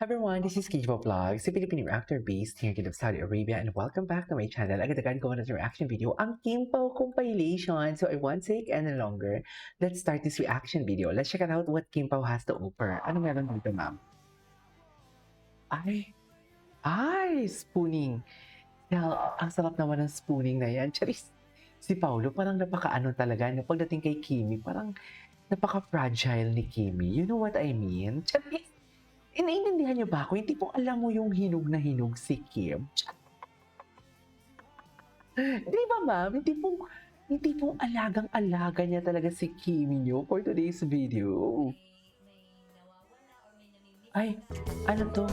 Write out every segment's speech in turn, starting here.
Everyone, this is Kijibo Vlogs, a Filipino actor based here in Saudi Arabia, and welcome back to my channel. Agad-agad ko na reaction video, ang Kimpao compilation. So I won't take any longer. Let's start this reaction video. Let's check out what Kimpao has to offer. Ano meron dito, ma'am? Ay, spooning. Well, ang sarap naman ng spooning na yan. Charis, si Paulo parang napaka-ano talaga. Na pagdating kay Kimi, parang napaka-fragile ni Kimi. You know what I mean? Charis, naiintindihan niyo ba ako? Hindi po alam mo yung hinog na hinog si Kim. Di ba, ma'am? Hindi po alagang-alaga niya talaga si Kimi niyo for today's video. Ay, ano to?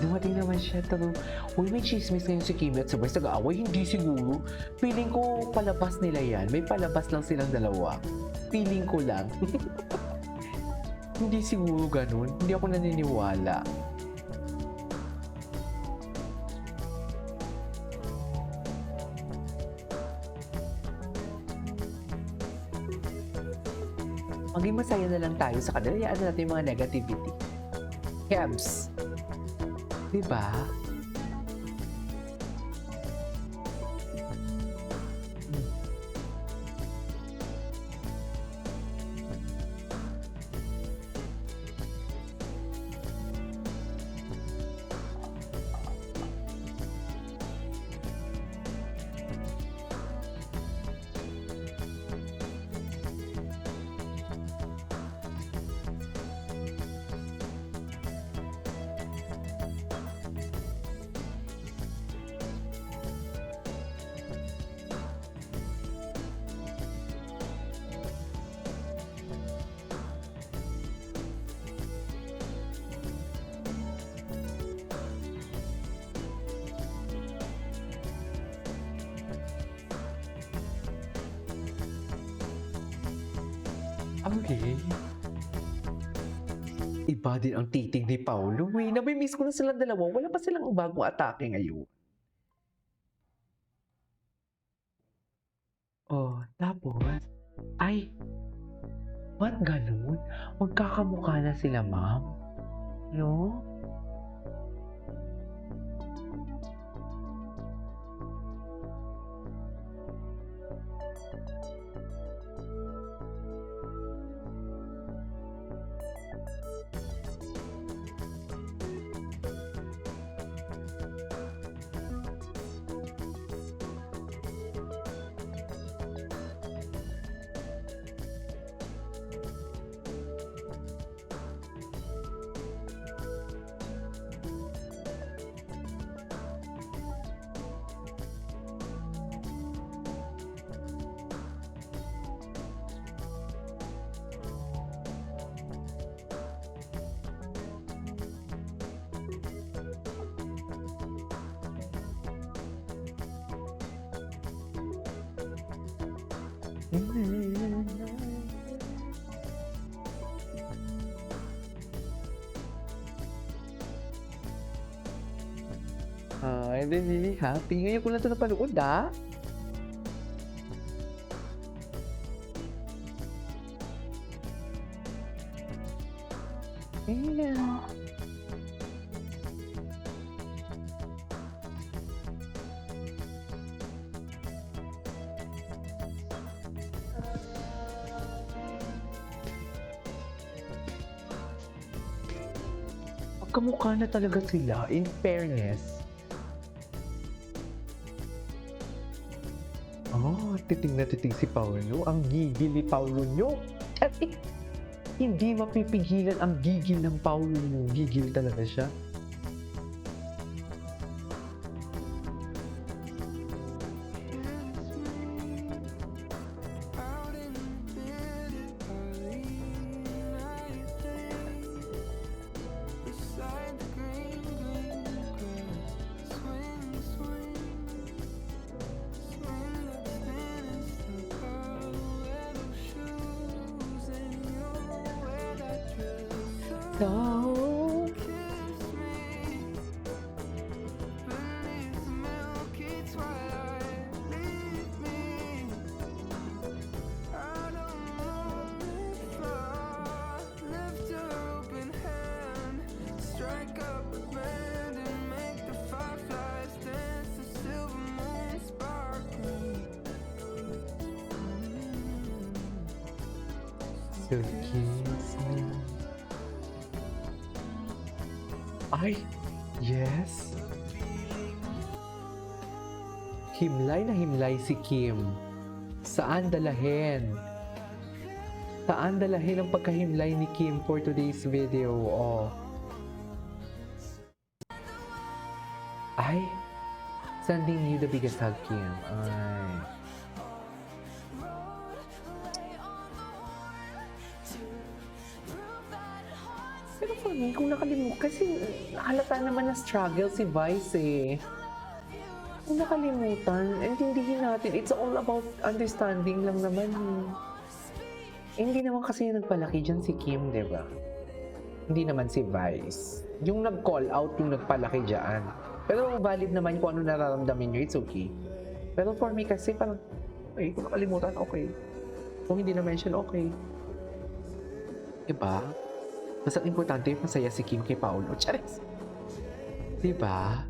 Dumating naman siya to. Uy, may chismis ngayon si Kimi at sabay nag-aaway. Hindi siguro. Feeling ko palabas nila yan. May palabas lang silang dalawa. Feeling ko lang. Hindi siguro ganun. Hindi ako naniniwala. Maging masaya na lang tayo sa kanila. Hayaan na natin yung mga negativity. Kebs. Diba? Okay. Iba din ang titig ni Paulo. Nabimiss ko na silang dalawa. Wala pa silang bagong atake ngayon. Oh, tapos, ay, ba't ganun? Magkakamukha na sila, ma'am. No? I'm really happy. Ngayon ko lang ito napanood, ah. Yeah. Kamukha na talaga sila, in fairness. Oh, titing na titing si Paulo. Ang gigil ni Paulo nyo. Hindi mapipigilan ang gigil ng Paulo nyo. Gigil talaga siya. So, to kiss me. Ay, yes. Himlay na himlay si Kim. Saan dalahin? Saan dalahin ang pagkahimlay ni Kim for today's video? Oh. Ay, sending you the biggest hug, Kim. Ay. Pero for me, kung nakalimutan, kasi halata naman na struggle si Vice eh. Kung nakalimutan, intindihin natin, it's all about understanding lang naman eh. Hindi naman kasi yung nagpalaki dyan si Kim, di ba? Hindi naman si Vice. Yung nag-call out, yung nagpalaki dyan. Pero valid naman kung ano nararamdamin nyo, it's okay. Pero for me kasi parang, ay, kung nakalimutan, okay. Kung hindi na-mention, okay. Diba? Mas ang importante yung masaya si Kim kay Paolo. Charis! Diba?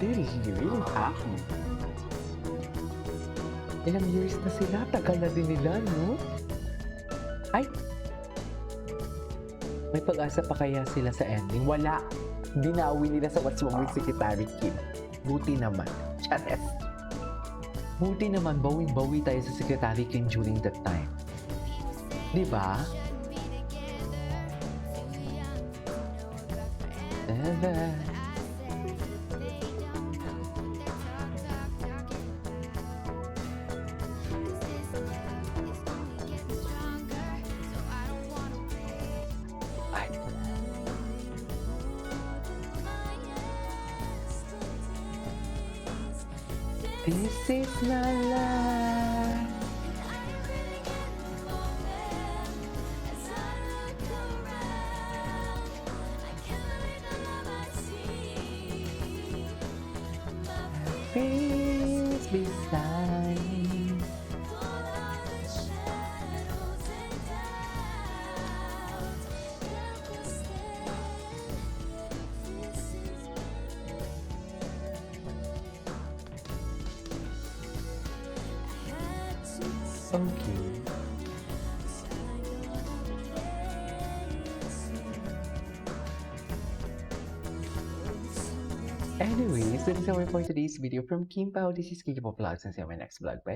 They're really happy. Ilang years na sila, tagal na din nila, no? Ay! May pag-asa pa kaya sila sa ending? Wala! Dinawi nila sa What's Wrong with Secretary Kim. Buti naman. Chanes! Buti naman, bawing-bawi tayo sa Secretary Kim during that time. Diba? Diba? This is my life. Peace beside me. Okay. Anyways, that is our for today's video from Kim Pao. This is Kiki Vlogs and see you on my next vlog. Bye.